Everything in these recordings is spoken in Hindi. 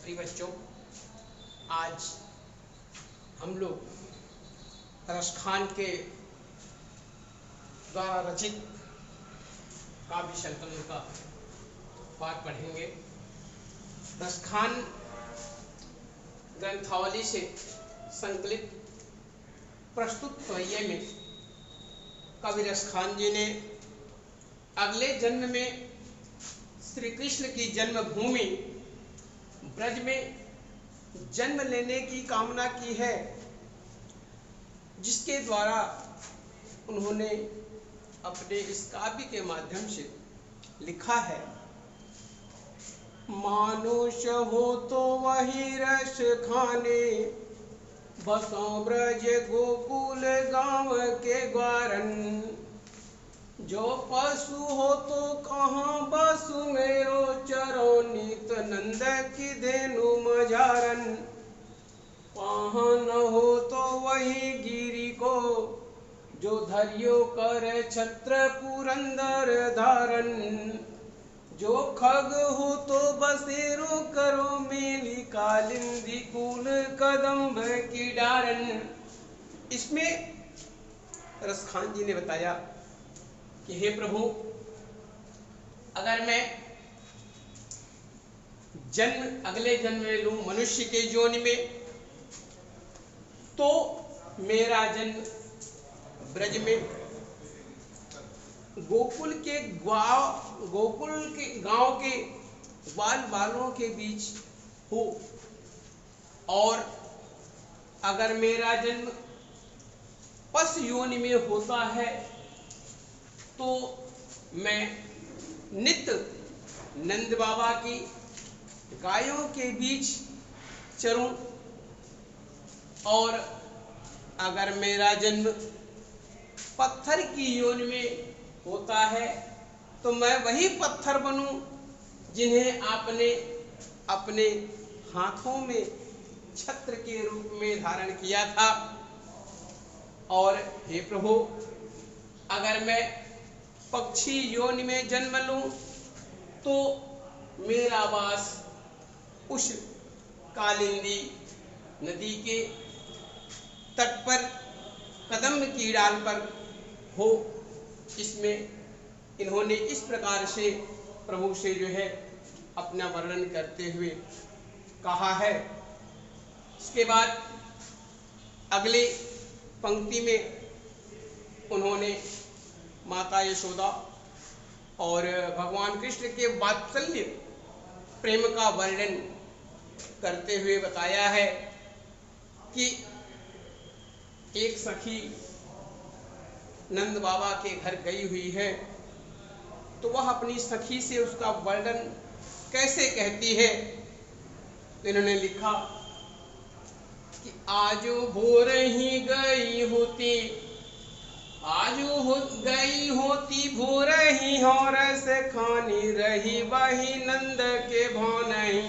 प्रिय बच्चों, आज हम लोग रसखान के द्वारा रचित काव्य शंतनु का पाठ पढ़ेंगे। रसखान ग्रंथावली से संकलित प्रस्तुत स्वयं में कवि रसखान जी ने अगले जन्म में श्री कृष्ण की जन्मभूमि ब्रज में जन्म लेने की कामना की है, जिसके द्वारा उन्होंने अपने इस काव्य के माध्यम से लिखा है। मानुष हो तो वही रस खाने, बसों ब्रज गोकुल गांव के ग्वारन। जो पशु हो तो कहाँ बसु मेरो चरो, नित नंद की धेनु मझारन। पाहन हो तो वही गिरी को, जो धरियो कर छत्र पुरंदर धारन। जो खग हो तो बसेरो करो मेली, कालिंदी कुल कदम्ब की डारन। इसमें रसखान जी ने बताया कि हे प्रभु, अगर मैं जन्म अगले जन्म में लूं मनुष्य के योनि में, तो मेरा जन्म ब्रज में गोकुल के गांव के बाल बालों के बीच हो, और अगर मेरा जन्म पशु योनि में होता है तो मैं नित्य नंद बाबा की गायों के बीच चरूं, और अगर मेरा जन्म पत्थर की योनि में होता है तो मैं वही पत्थर बनूं जिन्हें आपने अपने हाथों में छत्र के रूप में धारण किया था। और हे प्रभु, अगर मैं पक्षी योनि में जन्म लूं तो मेरा वास उस कालिंदी नदी के तट पर कदम्ब की डाल पर हो। इसमें इन्होंने इस प्रकार से प्रभु से जो है अपना वर्णन करते हुए कहा है। इसके बाद अगले पंक्ति में उन्होंने माता यशोदा और भगवान कृष्ण के वात्सल्य प्रेम का वर्णन करते हुए बताया है कि एक सखी नंद बाबा के घर गई हुई है, तो वह अपनी सखी से उसका वर्णन कैसे कहती है। तो इन्होंने लिखा कि आजो भोर ही गई होती, गई होती भोर ही हो, रस खानी रही वही नंद के भानही।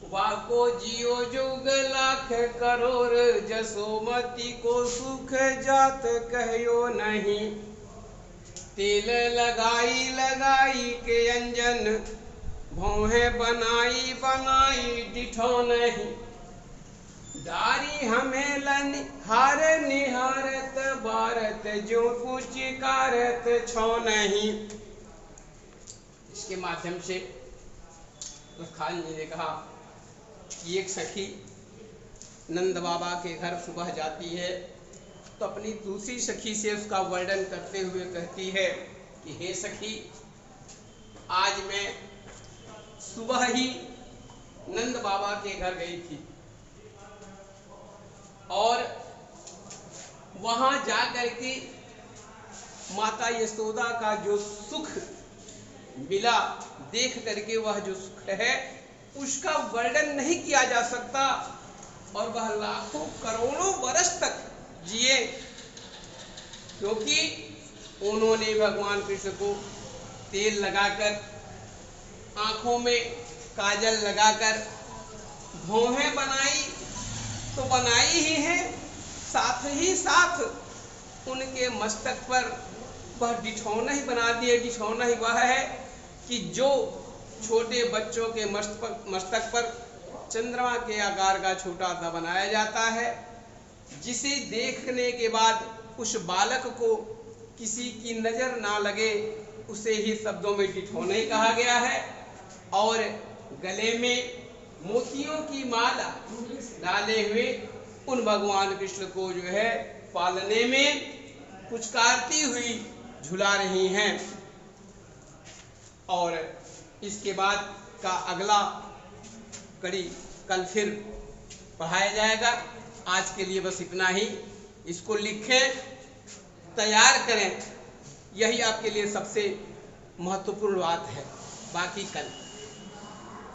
वाको जियो जुग लाख करोड़, जसोमती को सुख जात कहो नहीं। तेल लगाई लगाई के अंजन, भौहें बनाई बनाई डिठो नहीं। डारी हमें हार निहारत भारत, जो कुछ कारत छो नहीं। इसके माध्यम से रसखान जी ने कहा कि एक सखी नंद बाबा के घर सुबह जाती है, तो अपनी दूसरी सखी से उसका वर्णन करते हुए कहती है कि हे सखी, आज मैं सुबह ही नंद बाबा के घर गई थी, और वहां जाकर के माता यशोदा का जो सुख मिला, देख करके वह जो सुख है उसका वर्णन नहीं किया जा सकता। और वह लाखों करोड़ों वर्ष तक जिए, क्योंकि उन्होंने भगवान कृष्ण को तेल लगाकर, आंखों में काजल लगाकर भौहें बनाई तो बनाई ही है, साथ ही साथ उनके मस्तक पर वह डिठौना ही बना दिए। डिठौना ही वह है कि जो छोटे बच्चों के मस्तक पर चंद्रमा के आकार का छोटा सा बनाया जाता है, जिसे देखने के बाद उस बालक को किसी की नजर ना लगे, उसे ही शब्दों में टिठौने कहा गया है। और गले में मोतियों की माला डाले हुए उन भगवान कृष्ण को जो है पालने में पुचकारती हुई झुला रही हैं। और इसके बाद का अगला कड़ी कल फिर पढ़ाया जाएगा। आज के लिए बस इतना ही। इसको लिखें, तैयार करें, यही आपके लिए सबसे महत्वपूर्ण बात है। बाकी कल।